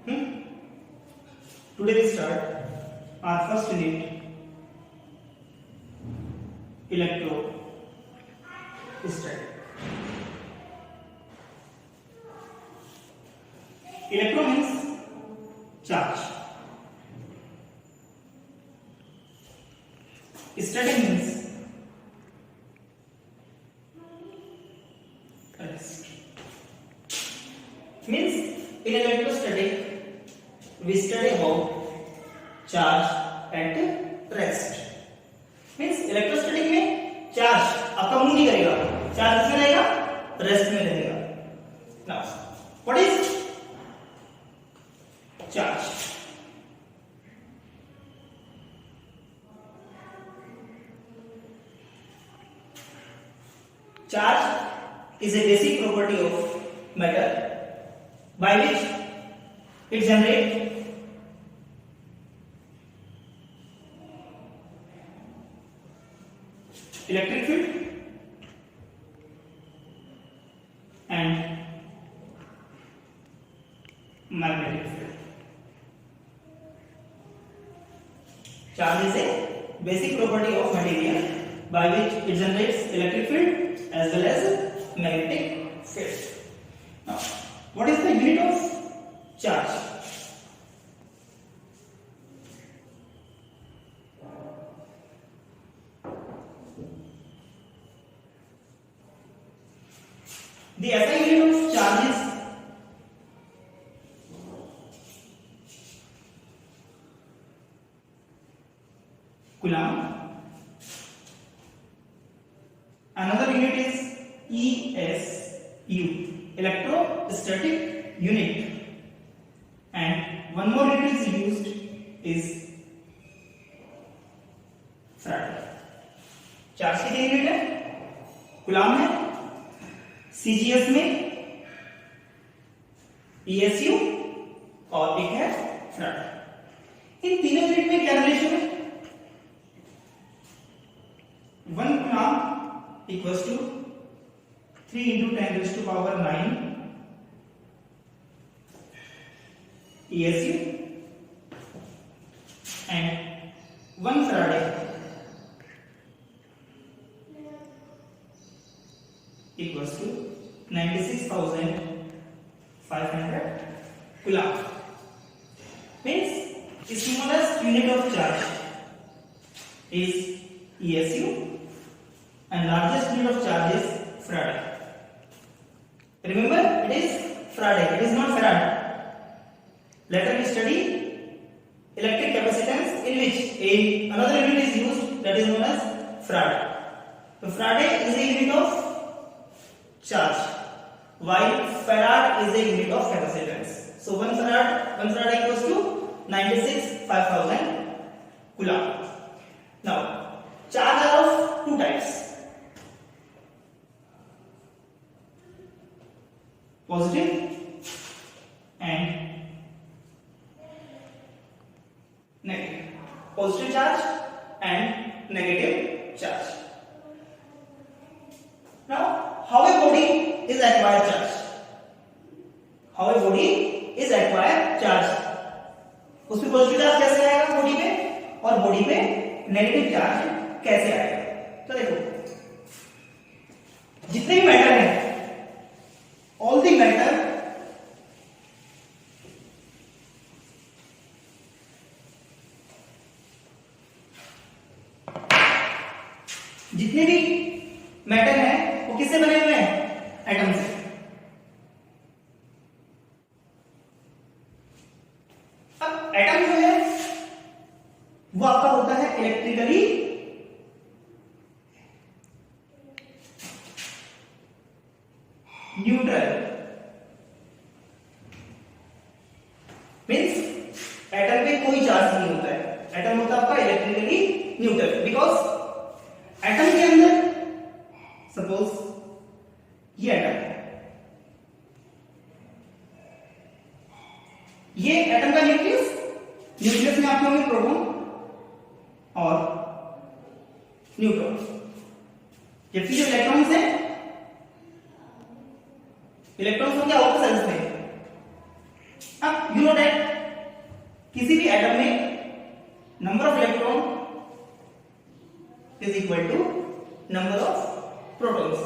Today we start our first unit, electrostatic. Electro means charge. Static means rest. Means in electrostatic we study about charge at rest. Means electrostatic में charge आपका move नहीं करेगा, charge किसमें रहेगा? Rest में रहेगा. Now, what is charge? Charge is a basic property of matter by which it generates electric field and magnetic field. Charge is a basic property of material by which it generates electric field as well as magnetic field. Now, what is the unit of charge? The SI unit of charge is Coulomb. Another unit is ESU, electrostatic unit, and one more unit is used is Farad. Charge की unit है Coulomb है, CGS में ईएसयू और एक है fraud. इन तीनों unit में क्या रिलेशन है? 1 Coulomb equals to 3 into 10 raised to power 9 ESU and 1 Faraday equals to 96,500 coulomb. Means smallest unit of charge is ESU and largest unit of charge is Faraday. Remember, it is Faraday, it is not Farad. Later we study electric capacitance in which another unit is used, that is known as Farad. So Faraday is a unit of charge, while Farad is a unit of capacitance. So 1 Farad equals to 96,500 coulomb. Now, charge are of two types: positive and negative. Positive charge and negative charge. Now, how a body is acquired charge? How a body is acquired charge? उसमें positive charge कैसे आएगा body पे और body पे negative charge कैसे आएगा? तो देखो, जितने भी मैटर हैं, all the matter जितने भी मैटर हैं वो किससे बने हुए हैं? एटम से. अब एटम जो है वो आपका होता है इलेक्ट्रिकली न्यूट्रल. मीन्स एटम पे कोई चार्ज नहीं होता है, एटम होता है आपका इलेक्ट्रिकली न्यूट्रल. बिकॉज एटम के अंदर सपोज ये एटम, ये एटम का न्यूक्लियस, न्यूक्लियस में आपके होंगे प्रोटॉन और न्यूट्रॉन, जबकि जो इलेक्ट्रॉन्स है, इलेक्ट्रॉन्स होंगे आउटर सेल्स में. अब यू नो दैट किसी भी एटम में number of electron is equal to number of protons.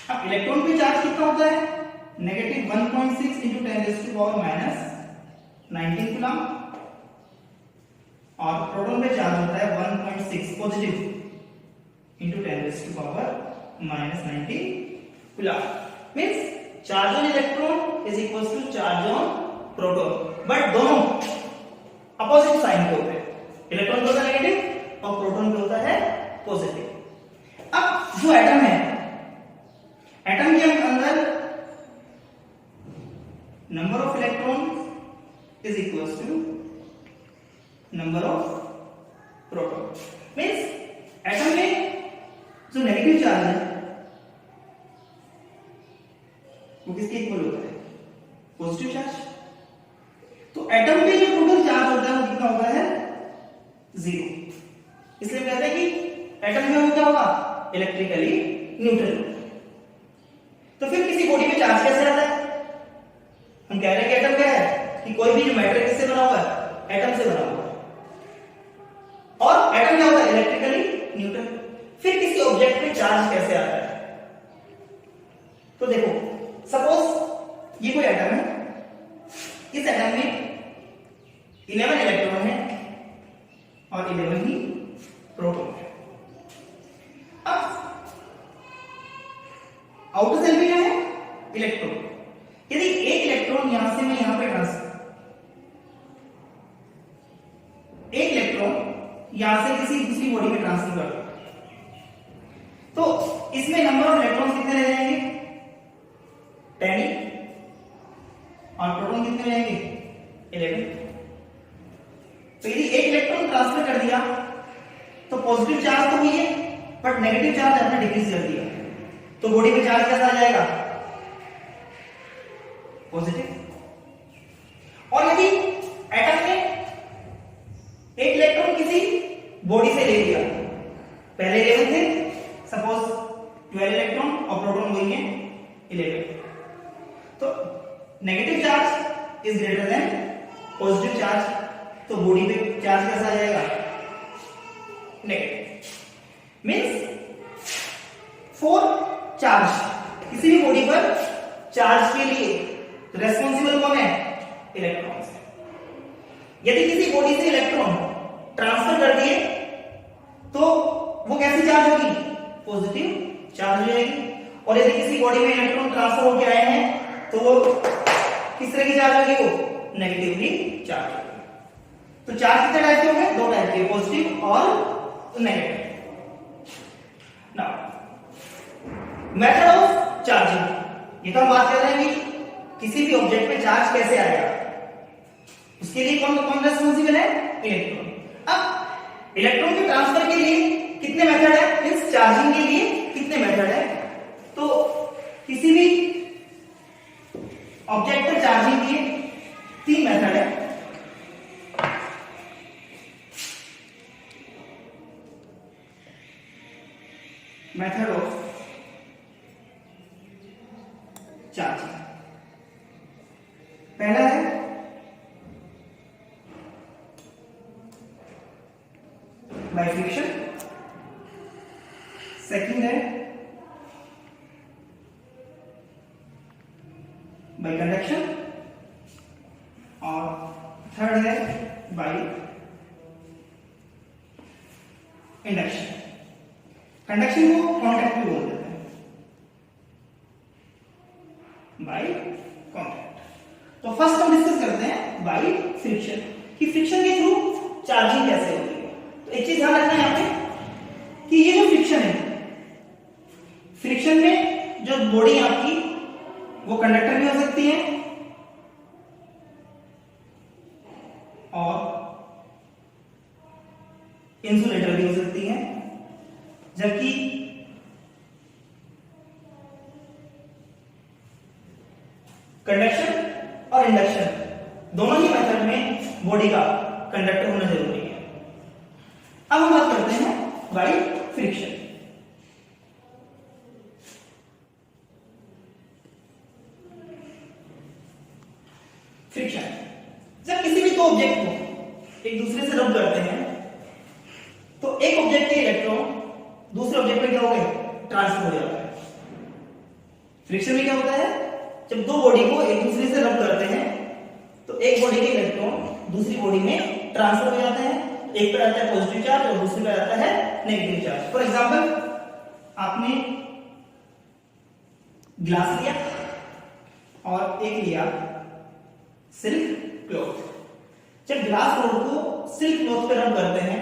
अब इलेक्ट्रॉन पे चार्ज कितना होता है? नेगेटिव 1.6 इंटू 10⁻⁻19 कूलम, और प्रोटॉन पे चार्ज होता है 1.6 positive into 10⁻⁻19 coulomb. Means charge on electron is equal to charge on proton, but दोनों अपोजिट साइन के होते हैं। इलेक्ट्रॉन पे होता है नेगेटिव और प्रोटॉन पे होता है पॉजिटिव। अब जो एटम है, एटम के अंदर number of electron is equal to number of proton. Means atom में जो नेगेटिव चार्ज है वो किसके इक्वल होता है? Positive charge. तो एटम पे जो टोटल चार्ज होता है वो कितना होता है? 0। इसलिए कहते हैं कि एटम में वो क्या होगा? Electrically neutral. तो फिर किसी बॉडी में चार्ज कैसे आता है? हम कह रहे हैं कि एटम क्या है कि कोई भी जो मैटर किससे बना हुआ है? एटम से बना हुआ है। और एटम क्या होता है? Electrically neutral. फिर किसी ऑब्जेक्ट पे चार्ज कैसे आता है? तो देखो, सपोज ये कोई एटम है, इस एटम में 11 इलेक्ट्रॉन है और 11 ही प्रोटॉन है। अब आउटर सेल में क्या है? इलेक्ट्रॉन। यदि एक इलेक्ट्रॉन यहां से मैं यहां पे एक इलेक्ट्रॉन यहां से किसी दूसरी बॉडी में ट्रांसफर कर, तो इसमें नंबर ऑफ इलेक्ट्रॉन कितने रह जाएंगे? 10। और प्रोटॉन कितने रहेंगे? 11। तो यदि एक इलेक्ट्रॉन ट्रांसफर कर दिया तो पॉजिटिव चार्ज तो हुई है, बट नेगेटिव चार्ज आपने डिक्रीज कर दिया, तो बॉडी में चार्ज कैसा आ जाएगा? पॉजिटिव। और यदि एटम ने एक इलेक्ट्रॉन किसी बॉडी से ले लिया, पहले 11 थे, सपोज 12 इलेक्ट्रॉन और प्रोटॉन वही है 11, तो negative charge is greater than positive charge, तो बॉडी पे चार्ज कैसा आ जाएगा? नेगेटिव। मींस फॉर चार्ज, किसी भी बॉडी पर चार्ज के लिए रेस्पॉन्सिबल कौन है? इलेक्ट्रॉन्स। यदि किसी बॉडी से इलेक्ट्रॉन ट्रांसफर कर दिए तो वो कैसी चार्ज होगी? पॉजिटिव चार्ज हो जाएगी। और यदि किसी बॉडी में इलेक्ट्रॉन ट्रांसफर होकर आए हैं तो वो किस तरह की चार्ज होगी? वो नेगेटिवली चार्ज होगी। तो चार्ज कितने टाइप के होंगे? 2 टाइप के, पॉजिटिव और negative. Now method of charging, ये तो हम बात कर रहे हैं कि किसी भी ऑब्जेक्ट पे चार्ज कैसे आएगा, उसके लिए कौन कौन रेस्पॉन्सिबल है? इलेक्ट्रॉन। अब इलेक्ट्रॉन के ट्रांसफर के लिए कितने मेथड है? मींस चार्जिंग के लिए कितने मेथड है? तो किसी भी ऑब्जेक्ट पर चार्जिंग के 3 मेथड है। मेथड ऑफ चार्जिंग, पहला है बाय फ्रिक्शन, सेकंड है बाय कंडक्शन, और थर्ड है बाय इंडक्शन। कंडक्शन को कॉन्टैक्ट भी बोल देते हैं, बाय कॉन्टैक्ट। तो फर्स्ट हम डिस्कस करते हैं बाय फ्रिक्शन, कि फ्रिक्शन के थ्रू चार्जिंग कैसे होती है। तो एक चीज ध्यान रखना है यहाँ पे कि ये जो फ्रिक्शन है, फ्रिक्शन में जो बॉडी आपकी वो कंडक्टर भी हो सकती है और इंसुलेटर भी हो सकती है, जबकि कंडक्शन और इंडक्शन दोनों ही मेथड में बॉडी का कंडक्टर होना जरूरी है। अब हम बात करते हैं बाय फ्रिक्शन। फ्रिक्शन दो ऑब्जेक्ट को एक दूसरे से रब करते हैं तो एक ऑब्जेक्ट के इलेक्ट्रॉन दूसरे ऑब्जेक्ट में क्या हो गए, ट्रांसफर हो जाता है। फ्रिक्शन में क्या होता है, जब दो बॉडी को एक दूसरे से रब करते हैं तो एक बॉडी के इलेक्ट्रॉन दूसरी बॉडी में ट्रांसफर हो जाते हैं। एक पे आता है पॉजिटिव चार्ज और दूसरे पे आता है नेगेटिव चार्ज। फॉर एग्जांपल, आपने ग्लास लिया और एक लिया सिल्क क्लॉथ। जब ग्लास रोड को सिल्क क्लॉथ पे रब करते हैं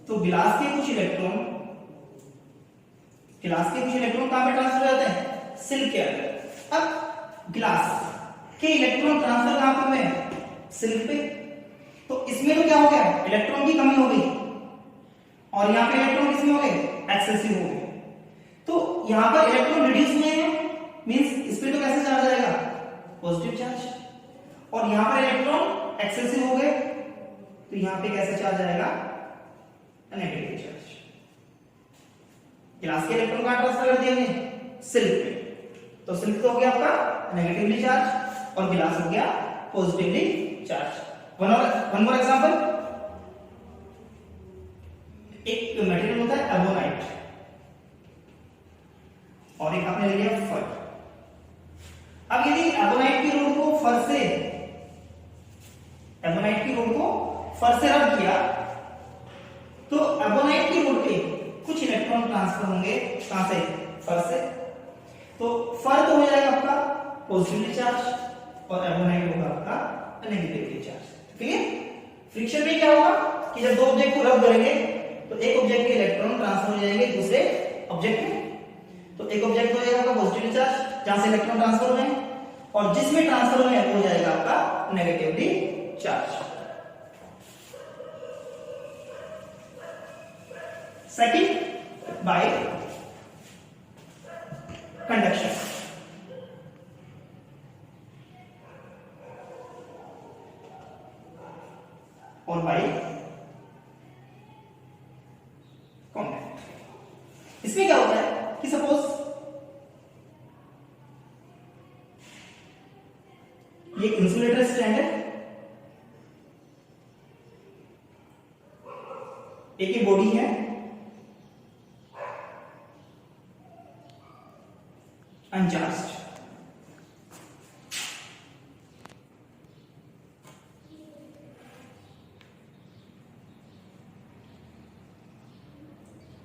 तो गिलास के कुछ इलेक्ट्रॉन कहां पे ट्रांसफर हो जाते हैं, सिल्क के अंदर। अब गिलास के इलेक्ट्रॉन ट्रांसफर कहां पे हुए हैं, सिल्क पे। तो इसमें तो क्या हो गया, इलेक्ट्रॉन की कमी हो गई और यहां पे इलेक्ट्रॉन किसमें हो गए, एक्सेसिव हो गए। तो यहां पर इलेक्ट्रॉन रिड्यूस हुए हैं, मींस इस पे तो कैसे चार्ज आएगा, पॉजिटिव चार्ज, और यहां पर इलेक्ट्रॉन एक्सेसिव हो गए तो यहां पे कैसे चार्ज आएगा, नेगेटिव चार्ज। गिलास के इलेक्ट्रॉन कहां ट्रांसफर कर दिए हमने, सिल्क पे। तो सिल्क तो हो गया आपका नेगेटिवली चार्ज और गिलास हो गया positively charge. One more example, एक मटेरियल होता है एबोनाइट और एक आपने ले लिया फर। अब यदि एबोनाइट की रोड को फर से रब किया तो एबोनाइट की रोड पे कुछ इलेक्ट्रॉन ट्रांसफर होंगे, कहां से, फर से। तो फर तो हो जाएगा आपका पॉजिटिवली चार्ज और एबोनाइट होगा आपका नेगेटिवली चार्ज। क्लियर। फ्रिक्शन में क्या होगा कि जब दो ऑब्जेक्ट को रब करेंगे तो एक ऑब्जेक्ट के इलेक्ट्रॉन ट्रांसफर हो जाएंगे दूसरे ऑब्जेक्ट में। तो एक ऑब्जेक्ट हो जाएगा आपका पॉजिटिवली चार्ज जहां से इलेक्ट्रॉन ट्रांसफर हो रहे हैं, और जिसमें ट्रांसफर हुए हो जाएगा आपका negatively charge. Second, bye conduction. और बाय कॉन्टैक्ट। इसमें क्या होता है कि सपोज ये इंसुलेटर स्टैंड है, एक ही बॉडी है अनचार्ज्ड,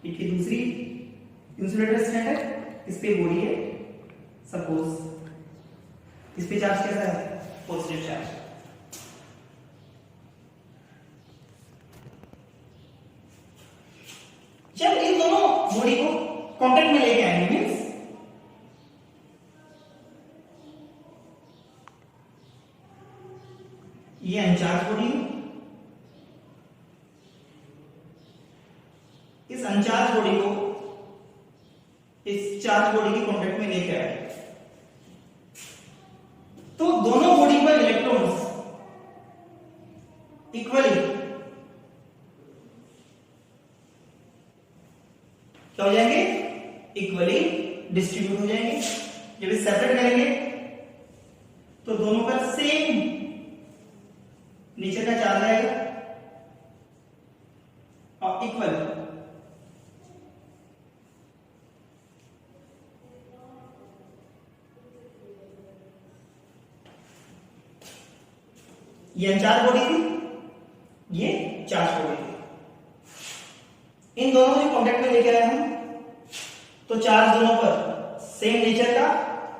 एक ही दूसरी इंसुलेटर स्टैंड है, इस पे बॉडी है, सपोज इस पे चार्ज कैसा है, पॉजिटिव चार्ज। जब इन दोनों बॉडी को कांटेक्ट में लेके आएंगे, मींस ये अनचार्ज बॉडी है, इस अनचार्ज बॉडी को इस चार्ज बॉडी के कांटेक्ट में लेके आए तो दोनों बॉडी पर इलेक्ट्रॉन्स इक्वली क्या हो जाएंगे, इक्वली डिस्ट्रीब्यूट हो जाएंगे। जब इसे सेपरेट करेंगे तो दोनों पर सेम नीचे का चार्ज आएगा और इक्वल। ये अनचार्ज बॉडी थी, ये चार्ज बॉडी थी। इन दोनों को कांटेक्ट में लेके आए हम तो चार्ज दोनों पर सेम नेचर का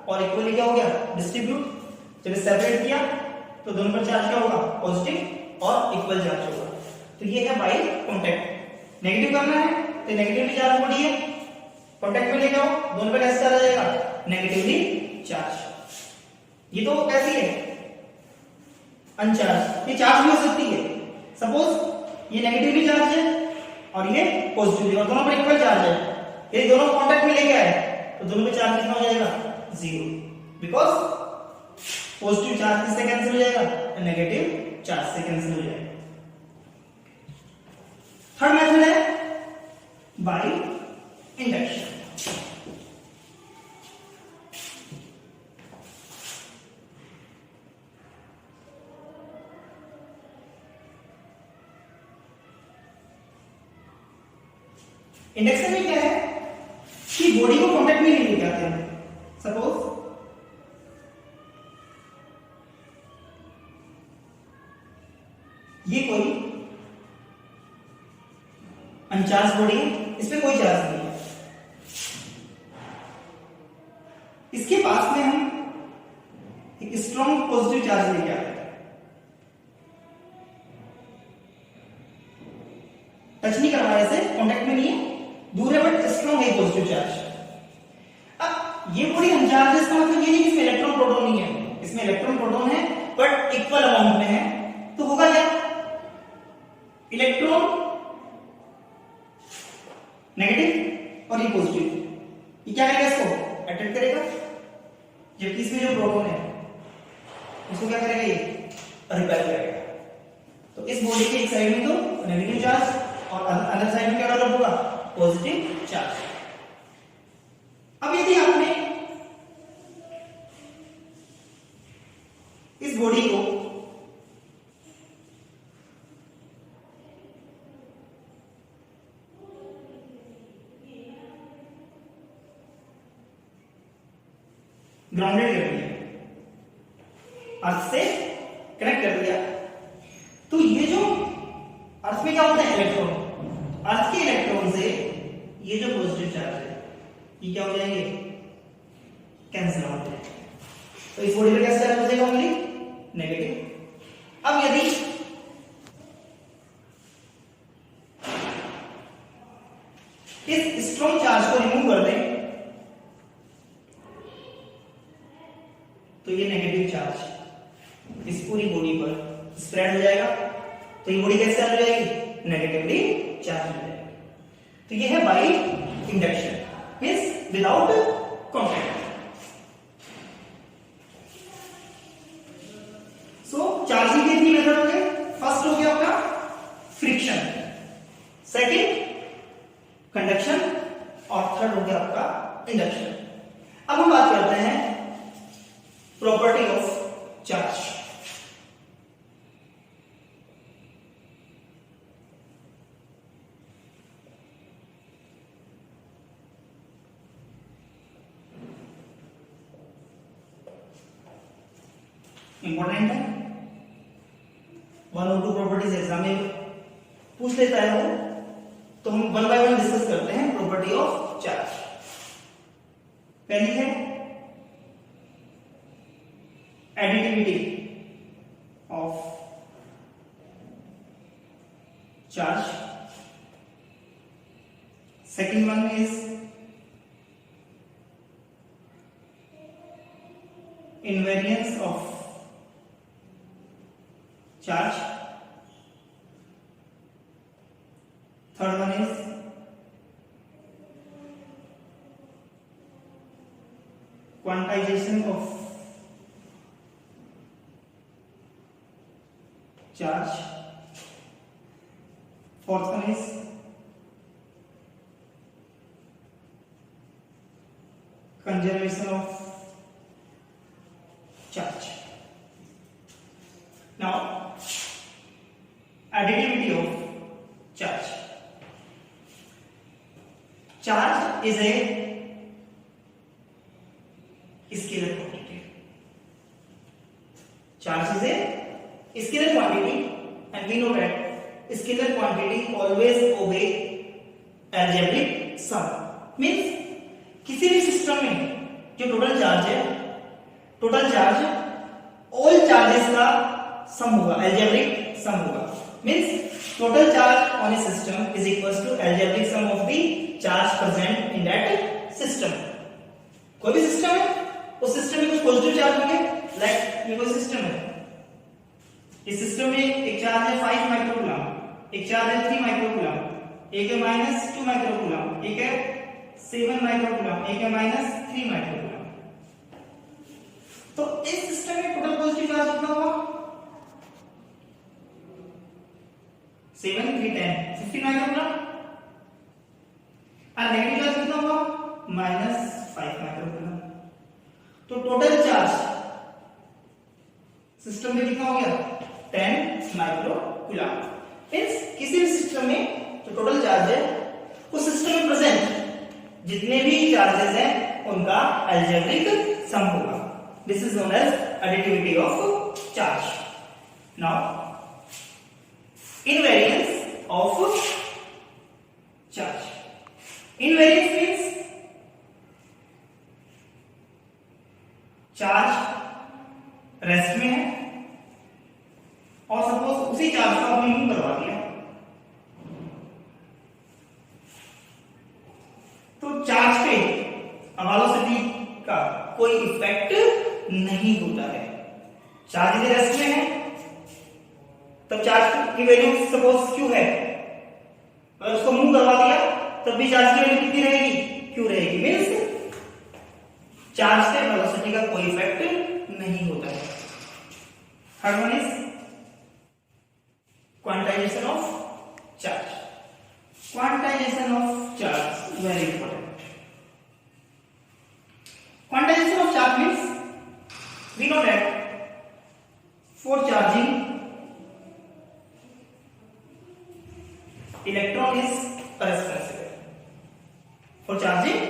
और इक्वली क्या हो गया, डिस्ट्रीब्यूट। जब सेपरेट किया तो दोनों पर चार्ज क्या होगा, पॉजिटिव और इक्वल चार्ज होगा। तो ये है बाय कांटेक्ट। नेगेटिव करना है तो नेगेटिवली चार्ज बॉडी है, कांटेक्ट में लेके आओ, दोनों पर कैसे चार्ज आ जाएगा, नेगेटिवली चार्ज। ये तो कैसी है, अनचार्ज। ये चार्ज भी हो सकती है, सपोज ये नेगेटिवली चार्ज है और ये पॉजिटिवली, और दोनों पर इक्वल चार्ज है। ये दोनों कांटेक्ट में लेके आए तो दोनों पे चार्ज कितना हो जाएगा, जीरो, बिकॉज पॉजिटिव चार्ज किससे कैंसिल हो जाएगा, नेगेटिव चार्ज से कैंसिल हो जाएगा। थर्ड मेथड है बाय इंडक्शन। इंडक्शन में क्या है कि बॉडी को कांटेक्ट में नहीं लेके आते हैं। सपोज ये कोई अनचार्ज बॉडी है, इसमें कोई चार्ज नहीं है, इसके पास में हम एक स्ट्रॉन्ग पॉजिटिव चार्ज लेके आते हैं। टच नहीं करवाने से, कांटेक्ट में नहीं है, दूर है बट स्ट्रॉन्ग है पॉजिटिव चार्ज। अब ये बॉडी अनचार्ज है, इसका मतलब ये नहीं कि इसमें इलेक्ट्रॉन प्रोटॉन नहीं है, इसमें इलेक्ट्रॉन प्रोटॉन है बट इक्वल अमाउंट में है। तो होगा क्या, इलेक्ट्रॉन नेगेटिव और ये पॉजिटिव, ये क्या करेगा, इसको अट्रैक्ट करेगा, जबकि इसमें जो प्रोटॉन है उसको क्या करेगा, ये रिपेल करेगा। तो इस बॉडी के एक साइड में तो नेगेटिव चार्ज और अदर साइड में क्या डेवलप होगा, पॉजिटिव चार्ज। अब यदि आपने इस बॉडी को ग्राउंडेड कर दिया, अर्थ से कनेक्ट कर दिया, तो ये जो अर्थ में क्या होता है, इलेक्ट्रॉन, अर्थ के इलेक्ट्रॉन से ये जो पॉजिटिव चार्ज है ये क्या हो जाएंगे, कैंसिल आउट हो जाएंगे। तो इस बॉडी पे कैसा चार्ज हो जाएगा, ओनली नेगेटिव। अब यदि इस स्ट्रॉन्ग चार्ज को रिमूव कर दें तो ये नेगेटिव चार्ज इस पूरी बॉडी पर स्प्रेड हो जाएगा। तो ये बॉडी कैसे चार्ज हो जाएगी, नेगेटिवली चार्ज हो जाएगी। तो ये है by induction, means without contact. So charging के तीन मेथड हो गए। फर्स्ट हो गया आपका फ्रिक्शन, सेकंड कंडक्शन और थर्ड हो गया आपका इंडक्शन। अब हम बात करते हैं प्रॉपर्टी ऑफ चार्ज। इंपॉर्टेंट है, 1 और 2 प्रॉपर्टीज एग्जाम में पूछ लेता है वो, तो हम वन बाय वन डिस्कस करते हैं प्रॉपर्टी ऑफ चार्ज। पहली है additivity of charge, second one is invariance of charge, third one is quantization of charge, fourth one is conservation of charge. Now additivity of charge. Charge is a scalar quantity. Charge is a scalar quantity, and we know that scalar quantity always obey algebraic sum. Means किसी भी system में जो total charge है, total charge all charges का सम होगा, algebraic sum होगा। Means total charge on a system is equals to algebraic sum of the charge present in that system. कोई भी सिस्टम है, उस सिस्टम में कुछ पॉजिटिव चार्ज होंगे, लाइक ये कोई सिस्टम है, इस सिस्टम में एक चार्ज है 5 माइक्रोकूलम, एक चार्ज है 3 माइक्रोकूलम, एक है -2 माइक्रोकूलम, एक है 7 माइक्रोकूलम, एक है -3 माइक्रोकूलम। तो इस सिस्टम में टोटल पॉजिटिव चार्ज कितना होगा, 7 3 10 15 माइक्रोकूलम, और नेगेटिव चार्ज कितना होगा, -5 माइक्रोकूलम। तो टोटल चार्ज सिस्टम में कितना हो गया, 10 माइक्रोकूलम। मींस किसी भी सिस्टम में जो टोटल चार्ज है उस सिस्टम में प्रेजेंट जितने भी चार्जेस हैं उनका अलजेब्रिक सम होगा। This is known as additivity of charge. Now invariance of charge. Invariance means charge rest में है और सपोज उसी चार्ज को आपने मूव करवा दिया तो चार्ज पे वेलोसिटी का कोई इफेक्ट नहीं होता है। चार्ज यदि रेस्ट में है तब चार्ज की वैल्यू सपोज क्यू है, अगर उसको मूव करवा दिया तब भी चार्ज की वैल्यू कितनी रहेगी, क्यू रहेगी। मींस चार्ज पे वेलोसिटी का कोई इफेक्ट नहीं होता है। Third one is quantization of charge. Quantization of charge very important. Quantization of charge means we know that for charging electron is responsible. For charging,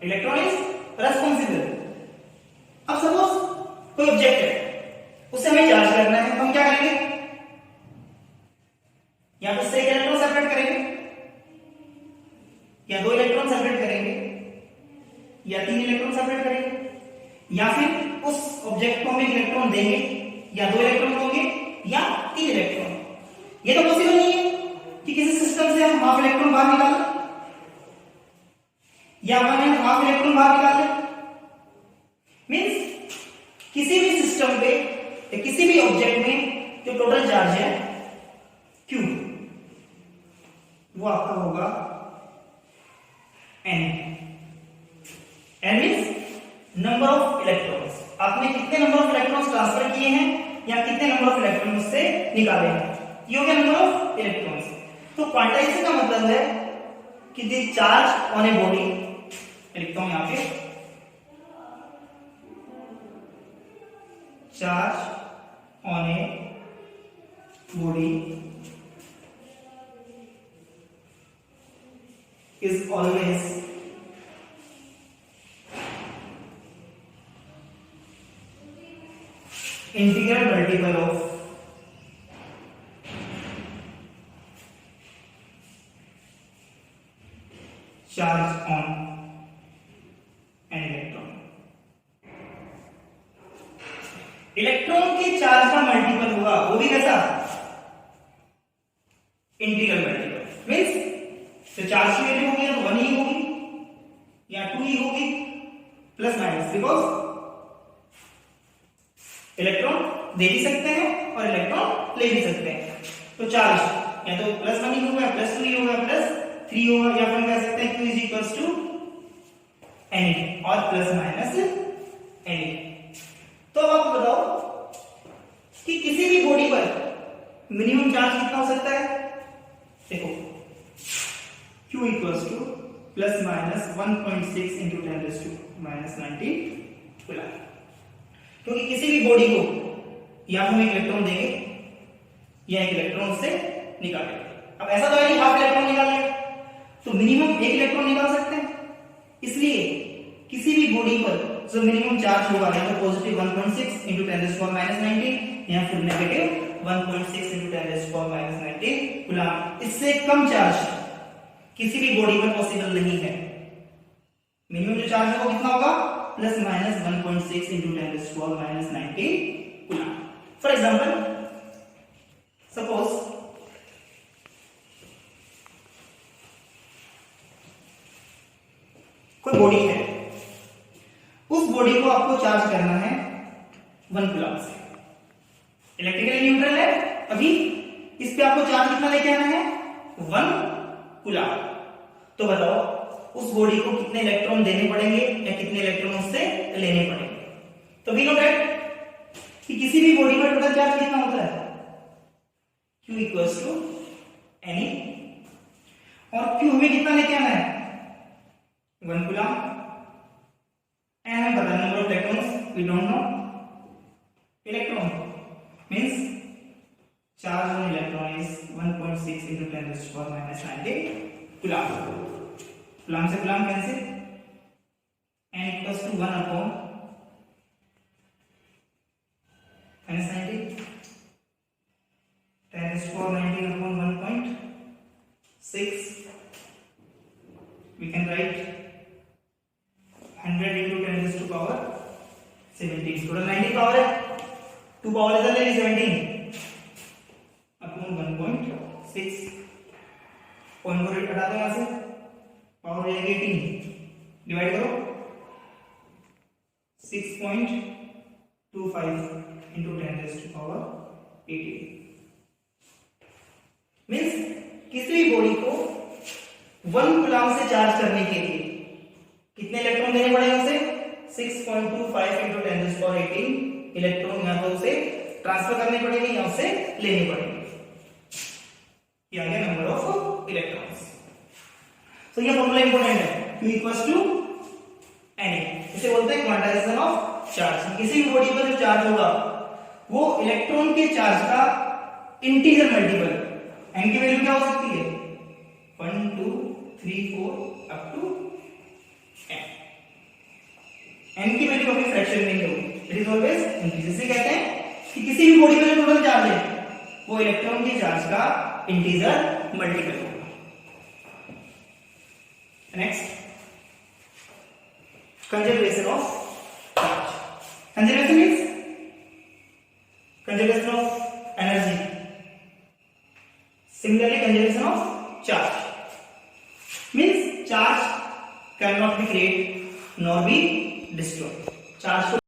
electron is responsible. अब suppose कोई object है, उससे हमें charge करना है, तो हम क्या करेंगे, या तो उससे एक इलेक्ट्रॉन सेपरेट करेंगे, या दो इलेक्ट्रॉन सेपरेट करेंगे, या तीन इलेक्ट्रॉन सेपरेट करेंगे, या फिर उस ऑब्जेक्ट को हम एक इलेक्ट्रॉन देंगे, या दो इलेक्ट्रॉन होंगे, या तीन इलेक्ट्रॉन। ये तो पॉसिबल नहीं है कि किसी सिस्टम से हम हाफ इलेक्ट्रॉन बाहर निकाल लें या 1.5 इलेक्ट्रॉन बाहर निकाल लें। मींस किसी भी सिस्टम पे या किसी भी ऑब्जेक्ट में जो टोटल चार्ज है Q वो आपका होगा N। N means number of electrons. आपने कितने नंबर ऑफ इलेक्ट्रॉन्स ट्रांसफर किए हैं या कितने नंबर ऑफ इलेक्ट्रॉन उससे निकाले हैं, ये हो गया नंबर ऑफ इलेक्ट्रॉन्स। तो क्वांटाइजेशन का मतलब है कि the charge on a body, लिखता हूं यहां पे, charge on a body is always integral multiple of charge on an electron. Electron के चार्ज का मल्टीपल होगा, वो भी कैसा, इंटीग्रल मल्टीपल। मींस तो चार्ज की वैल्यू होगी या तो 1 ही होगी या 2 ही होगी, प्लस माइनस, बिकॉज इलेक्ट्रॉन दे भी सकते हैं और इलेक्ट्रॉन ले भी सकते हैं। तो चार्ज या तो +1 ही होगा, +2 ही होगा, +3 होगा, या फिर कह सकते हैं Q is equals to n और प्लस माइनस एन। तो अब आप बताओ कि किसी भी बॉडी पर मिनिमम चार्ज कितना हो सकता है। देखो Q equals two plus minus 1.6 into 10⁻⁻19 coulomb. क्योंकि किसी भी बॉडी को या हम एक इलेक्ट्रॉन देंगे या एक इलेक्ट्रॉन से निकालेंगे। अब ऐसा तो है कि हाफ इलेक्ट्रॉन निकाल लेगा, तो मिनिमम एक इलेक्ट्रॉन निकाल सकते हैं। इसलिए किसी भी बॉडी पर जो मिनिमम चार्ज होगा या तो पॉजिटिव 1.6 इंटू 10⁻⁻19 या फिर नेगेटिव 1.6 इंटू 10⁻⁻19 कूलम, इससे कम चार्ज किसी भी बॉडी पर पॉसिबल नहीं है। मिनिमम जो चार्ज है वो कितना होगा, plus minus 1.6 into 10⁻⁻19 coulomb. For example suppose कोई बॉडी है, उस बॉडी को आपको चार्ज करना है 1 कूलम से। इलेक्ट्रिकली न्यूट्रल है, अभी इस पे आपको चार्ज कितना लेके आना है, 1 कूलम। तो बताओ उस बॉडी को कितने इलेक्ट्रॉन देने पड़ेंगे या कितने इलेक्ट्रॉन उससे लेने पड़ेंगे। तो वी नो दैट कि किसी भी बॉडी पर टोटल चार्ज कितना होता है, Q इक्वल्स टू N, और Q हमें कितना लेके आना है, 1 कूलम। एन हमें पता है, number of electrons we don't know. Electron means charge on electron is 1.6 into 10⁻⁻19 coulomb. Coulomb से coulomb cancel, n equals to 1 upon -90, 10⁻19 upon 1.6. We can write 100 into 10⁻17. Total 90 power है, 2 पावर इधर ले ली 17 upon 1.6. Point को हटा दो यहाँ से, power हो जाएगी 18, डिवाइड करो 6.25 into 10⁻18. मीन्स किसी भी बॉडी को 1 कूलम से चार्ज करने के लिए कितने इलेक्ट्रॉन देने पड़ेंगे उसे? 6.25 into 10⁻18 इलेक्ट्रॉन या तो उसे ट्रांसफर करने पड़ेंगे या उसे लेने पड़ेंगे. ये आ गया नंबर ऑफ इलेक्ट्रॉन्स. तो ये फॉर्मूला इंपॉर्टेंट है, Q इक्वल्स टू Na. इसे बोलते हैं क्वांटाइजेशन ऑफ चार्ज. किसी भी बॉडी पर जो चार्ज होगा वो इलेक्ट्रॉन के चार्ज का इंटीजर मल्टीपल. n की वैल्यू क्या हो सकती है? 1 2 3 4 अप टू n. n की वैल्यू कभी फ्रैक्शन नहीं होगी, इट इज ऑलवेज इंटीजर. इसे कहते हैं कि किसी भी बॉडी में जो टोटल चार्ज है वो इलेक्ट्रॉन के चार्ज का इंटीजर मल्टीपल होगा. Next, conservation of charge. Conservation means conservation of energy. Similarly, conservation of charge means charge cannot be created nor be destroyed. Charge